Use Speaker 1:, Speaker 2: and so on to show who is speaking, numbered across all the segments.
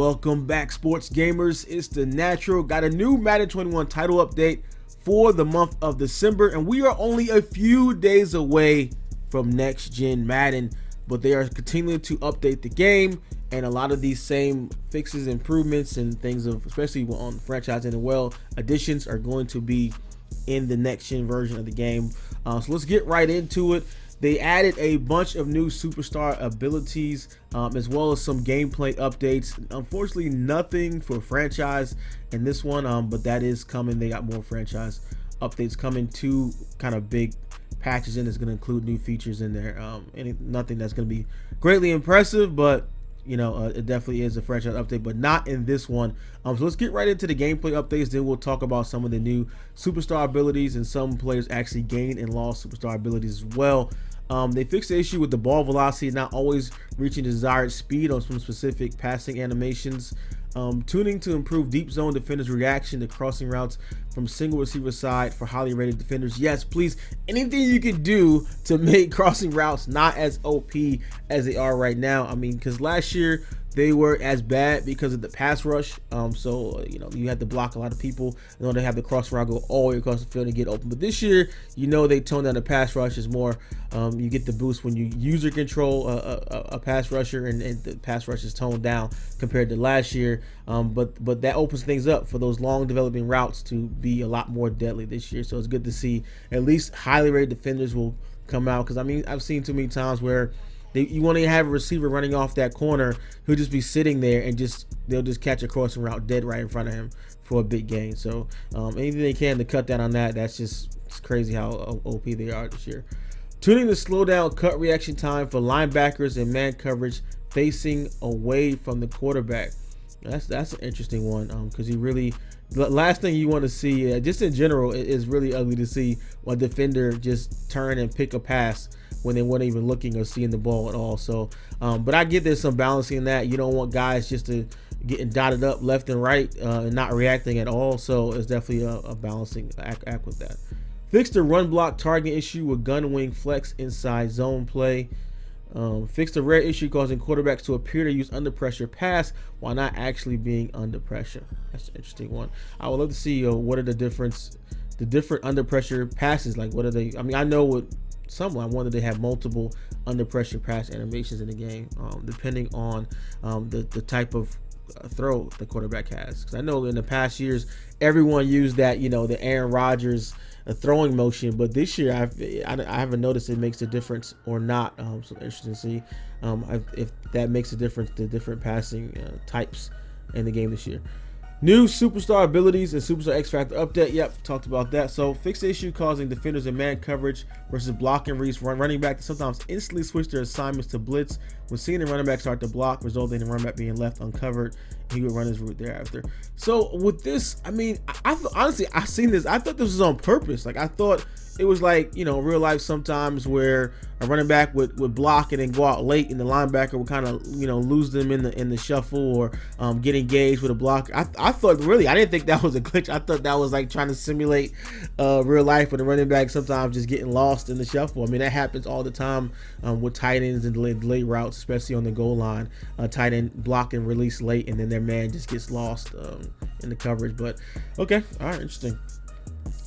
Speaker 1: Welcome back, sports gamers. It's the Natural. Got a new Madden 21 title update for the month of December, and we are only a few days away from next gen Madden, but they are continuing to update the game, and a lot of these same fixes, improvements, and things of, especially on franchise and well additions, are going to be in the next gen version of the game. So let's get right into it. They added a bunch of new superstar abilities, as well as some gameplay updates. Unfortunately, nothing for franchise in this one, but that is coming. They got more franchise updates coming. Two kind of big patches in. It's going to include new features in there. Nothing that's going to be greatly impressive, but you know, it definitely is a franchise update, but not in this one. So let's get right into the gameplay updates. Then we'll talk about some of the new superstar abilities, and some players actually gained and lost superstar abilities as well. They fixed the issue with the ball velocity not always reaching desired speed on some specific passing animations. Tuning to improve deep zone defenders' reaction to crossing routes from single receiver side for highly rated defenders. Yes, please, anything you can do to make crossing routes not as OP as they are right now. I mean, because last year they were as bad because of the pass rush. So you know, you had to block a lot of people in order to have the cross route go all the way across the field and get open. But this year, you know, they toned down the pass rush. Is more, you get the boost when you user control a pass rusher, and the pass rush is toned down compared to last year. But that opens things up for those long developing routes to be a lot more deadly this year. So it's good to see at least highly rated defenders will come out, because I mean, I've seen too many times where you want to have a receiver running off that corner who'll just be sitting there and they'll just catch a crossing route dead right in front of him for a big gain. So anything they can to cut down on that. It's crazy how OP they are this year. Tuning to slow down cut reaction time for linebackers and man coverage facing away from the quarterback. That's an interesting one, because the last thing you want to see, just in general, is really ugly to see a defender just turn and pick a pass when they weren't even looking or seeing the ball at all. So, but I get there's some balancing in that. You don't want guys just to getting dotted up left and right and not reacting at all. So it's definitely a balancing act with that. Fixed the run block target issue with gun wing flex inside zone play. Fixed the rare issue causing quarterbacks to appear to use under pressure pass while not actually being under pressure. That's an interesting one. I would love to see what are the different under pressure passes, like what are they. I mean, I know with some, I wonder they have multiple under pressure pass animations in the game, depending on the type of throw the quarterback has. Because I know in the past years everyone used that, you know, the Aaron Rodgers throwing motion, but this year I haven't noticed it makes a difference or not. So interesting to see if that makes a difference, the different passing types in the game this year. New superstar abilities and superstar X Factor update. Yep, talked about that. So fixed the issue causing defenders in man coverage versus block and release running back to sometimes instantly switch their assignments to blitz when seeing the running back start to block, resulting in the running back being left uncovered. He would run his route thereafter. So with this, I mean, honestly, I seen this. I thought this was on purpose. Like, I thought it was like, you know, real life sometimes where a running back would block and then go out late, and the linebacker would kind of, you know, lose them in the shuffle or get engaged with a block. I thought, really, I didn't think that was a glitch. I thought that was like trying to simulate real life with the running back sometimes just getting lost in the shuffle. I mean, that happens all the time with tight ends and delayed routes, especially on the goal line. Tight end block and release late, and then their man just gets lost in the coverage. But okay, all right, interesting.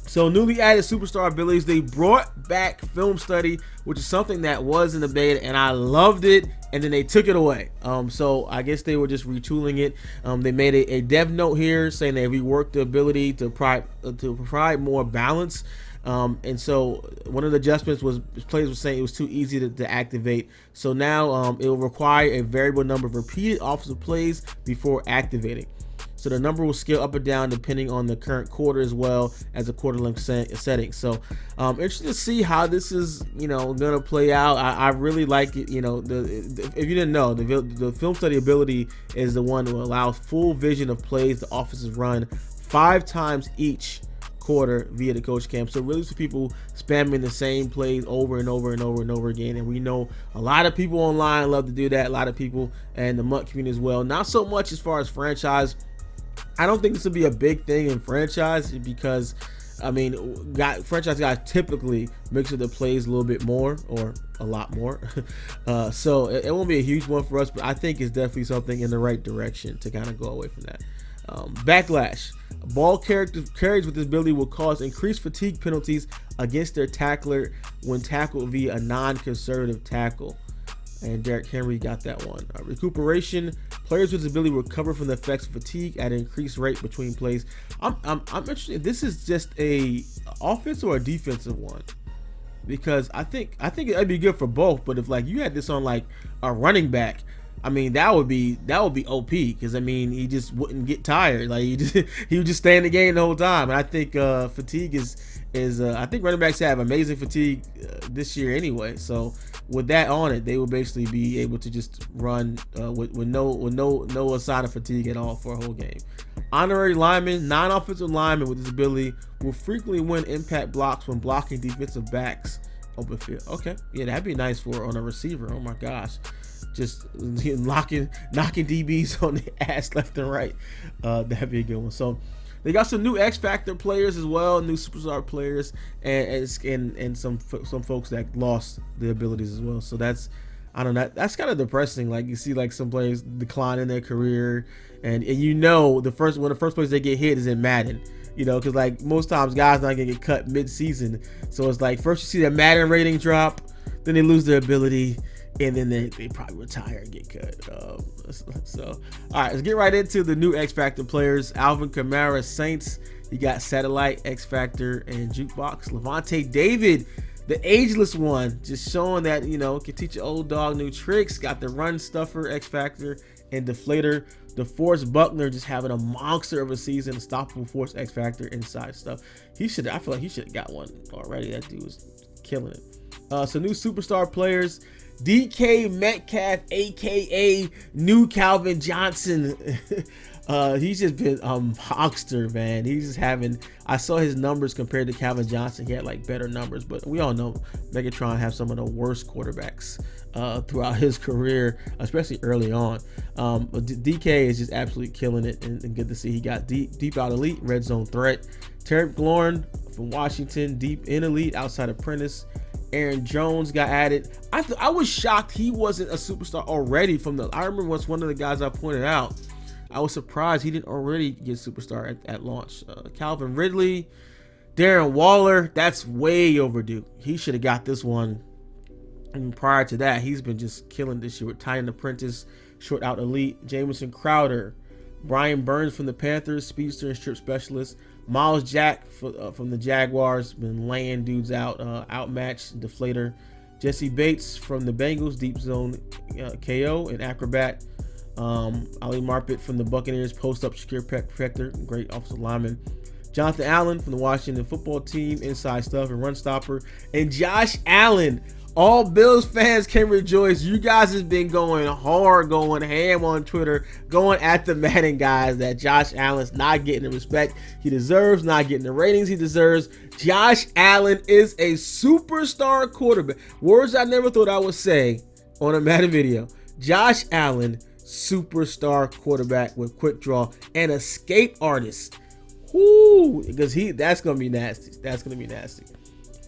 Speaker 1: So newly added superstar abilities, they brought back film study, which is something that was in the beta, and I loved it, and then they took it away. So I guess they were just retooling it. They made a dev note here saying they reworked the ability to provide more balance. And so one of the adjustments was players were saying it was too easy to activate. So now it will require a variable number of repeated offensive plays before activating. So the number will scale up or down depending on the current quarter as well as the quarter length setting. So interesting to see how this is, you know, gonna play out. I really like it. You know, if you didn't know, the film study ability is the one that allows full vision of plays the offenses run 5 times each quarter via the coach cam. So really for people spamming the same plays over and over and over and over again. And we know a lot of people online love to do that. A lot of people and the MUT community as well. Not so much as far as franchise. I don't think this will be a big thing in franchise because I mean, franchise guys typically mix up the plays a little bit more, or a lot more. So it won't be a huge one for us, but I think it's definitely something in the right direction to kind of go away from that. Backlash. Ball carries with this ability will cause increased fatigue penalties against their tackler when tackled via a non-conservative tackle. And Derrick Henry got that one. Recuperation. Players with this ability recover from the effects of fatigue at an increased rate between plays. I'm interested. This is just a offensive or a defensive one, because I think it'd be good for both. But if like you had this on like a running back, I mean that would be OP, because I mean he just wouldn't get tired. Like he would just stay in the game the whole time. And I think fatigue is I think running backs have amazing fatigue this year anyway. So with that on it, they will basically be able to just run with no sign of fatigue at all for a whole game. Honorary lineman. Non-offensive linemen with this ability will frequently win impact blocks when blocking defensive backs open field. Okay, yeah, that'd be nice for on a receiver. Oh my gosh, just knocking DBs on the ass left and right. That'd be a good one. So they got some new X Factor players as well, new superstar players, and some folks that lost the abilities as well. So that's, I don't know, that's kind of depressing. Like you see like some players decline in their career, and you know the first place they get hit is in Madden. You know, because like most times guys not gonna get cut mid-season, so it's like first you see their Madden rating drop, then they lose their ability, and then they probably retire and get cut. So, all right, let's get right into the new X Factor players. Alvin Kamara, Saints. You got Satellite, X Factor, and Jukebox. Levante David, the ageless one, just showing that, you know, can teach your old dog new tricks. Got the Run Stuffer, X Factor, and Deflator. DeForest Buckner just having a monster of a season. Unstoppable Force, X Factor, inside stuff. I feel like he should have got one already. That dude was killing it. So new superstar players. DK Metcalf, aka new Calvin Johnson. He's just been a monster, man. He's just having, I saw his numbers compared to Calvin Johnson. He had like better numbers, but we all know Megatron has some of the worst quarterbacks throughout his career, especially early on. But DK is just absolutely killing it, and good to see. He got deep out elite, red zone threat. Terry McLaurin from Washington, deep in elite, outside apprentice. Aaron Jones got added. I was shocked he wasn't a superstar already I remember once one of the guys I pointed out, I was surprised he didn't already get superstar at launch. Calvin Ridley, Darren Waller, that's way overdue. He should have got this one. And prior to that, he's been just killing this year with tight end apprentice, short out elite. Jamison Crowder, Brian Burns from the Panthers, speedster and strip specialist. Miles Jack from the Jaguars, been laying dudes out, outmatched, deflator. Jesse Bates from the Bengals, deep zone KO and acrobat. Ali Marpet from the Buccaneers, post up secure protector, great offensive lineman. Jonathan Allen from the Washington football team, inside stuff and run stopper. And Josh Allen. All Bills fans can rejoice. You guys has been going hard, going ham on Twitter, going at the Madden guys that Josh Allen's not getting the respect he deserves, not getting the ratings he deserves. Josh Allen is a superstar quarterback. Words I never thought I would say on a Madden video. Josh Allen, superstar quarterback with quick draw and escape artist. Whoo, because that's gonna be nasty. That's gonna be nasty.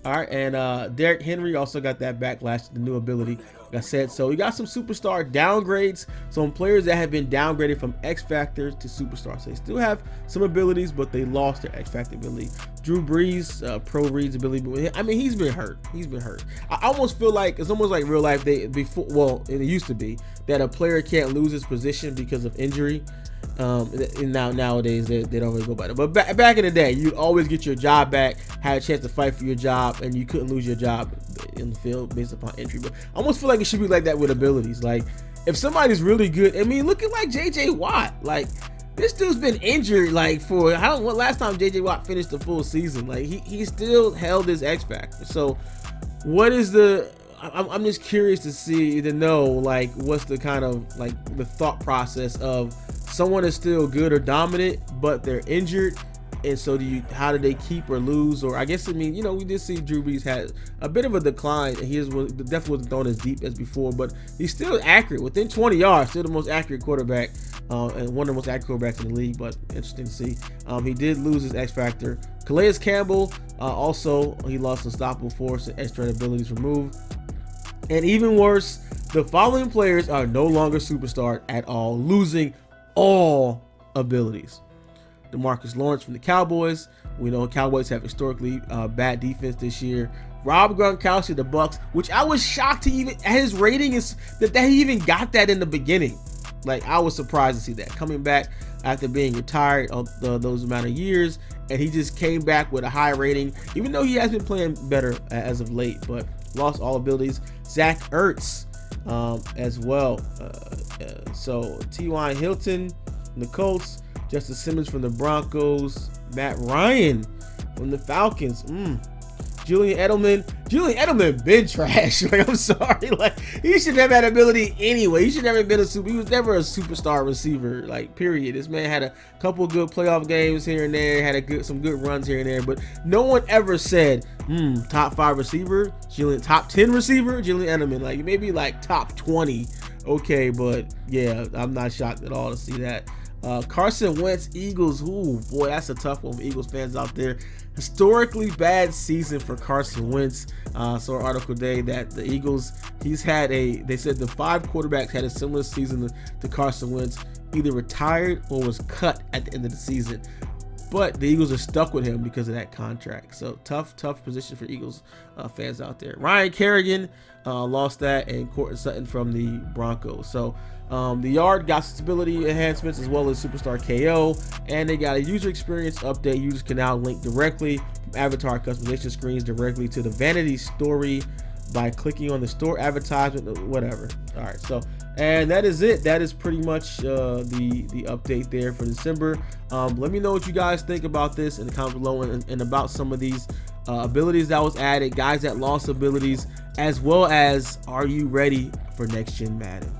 Speaker 1: All right, and Derrick Henry also got that backlash to the new ability, like I said. So we got some superstar downgrades, some players that have been downgraded from X Factor to superstar. So they still have some abilities, but they lost their X Factor ability. Drew Brees, Pro Reed's ability. I mean, he's been hurt. I almost feel like it's almost like real life. It used to be that a player can't lose his position because of injury. And nowadays they don't really go by that. But back in the day, you'd always get your job back, had a chance to fight for your job, and you couldn't lose your job in the field based upon injury. But I almost feel like it should be like that with abilities. Like if somebody's really good, I mean, look at like JJ Watt. Like this dude's been injured like for what last time JJ Watt finished the full season. Like he still held his X factor. So what is the? I'm just curious to know like what's the kind of like the thought process of someone is still good or dominant, but they're injured And so how did they keep or lose? Or I guess, I mean, you know, we did see Drew Brees had a bit of a decline. He definitely wasn't thrown as deep as before, but he's still accurate within 20 yards, still the most accurate quarterback, and one of the most accurate quarterbacks in the league. But interesting to see. He did lose his X factor. Calais Campbell, also he lost unstoppable force and extra abilities removed. And even worse, the following players are no longer superstar at all, losing all abilities. Demarcus Lawrence from the Cowboys. We know Cowboys have historically bad defense this year. Rob Gronkowski, the Bucks, which I was shocked to even his rating is that he even got that in the beginning. Like, I was surprised to see that coming back after being retired those amount of years, and he just came back with a high rating, even though he has been playing better as of late, but lost all abilities. Zach Ertz as well. So T.Y. Hilton from the Colts, Justice Simmons from the Broncos, Matt Ryan from the Falcons. Julian Edelman been trash. Like, I'm sorry. Like, he should have had ability anyway. He should never been he was never a superstar receiver. Like, period. This man had a couple good playoff games here and there, had some good runs here and there, but no one ever said, top 5 receiver, top 10 receiver, Julian Edelman. Like, maybe like top 20. Okay, but yeah, I'm not shocked at all to see that. Carson Wentz, Eagles. Ooh, boy, that's a tough one for Eagles fans out there. Historically bad season for Carson Wentz. Saw an article today that the Eagles, they said the 5 quarterbacks had a similar season to Carson Wentz, either retired or was cut at the end of the season. But the Eagles are stuck with him because of that contract. So tough position for Eagles fans out there. Ryan Kerrigan lost that, and Courtland Sutton from the Broncos. So the Yard got stability enhancements as well as Superstar KO, and they got a user experience update. Users can now link directly from avatar customization screens directly to the vanity story by clicking on the store advertisement, whatever. All right, so and that is it. That is pretty much the update there for December. Let me know what you guys think about this in the comments below, and about some of these abilities that was added, guys that lost abilities, as well as are you ready for next gen Madden?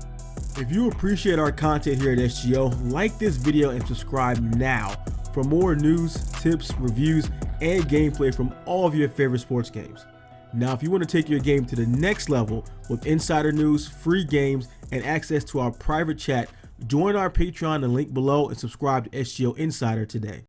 Speaker 1: If you appreciate our content here at SGO, like this video and subscribe now for more news, tips, reviews, and gameplay from all of your favorite sports games. Now, if you want to take your game to the next level with insider news, free games, and access to our private chat, join our Patreon, the link below, and subscribe to SGO Insider today.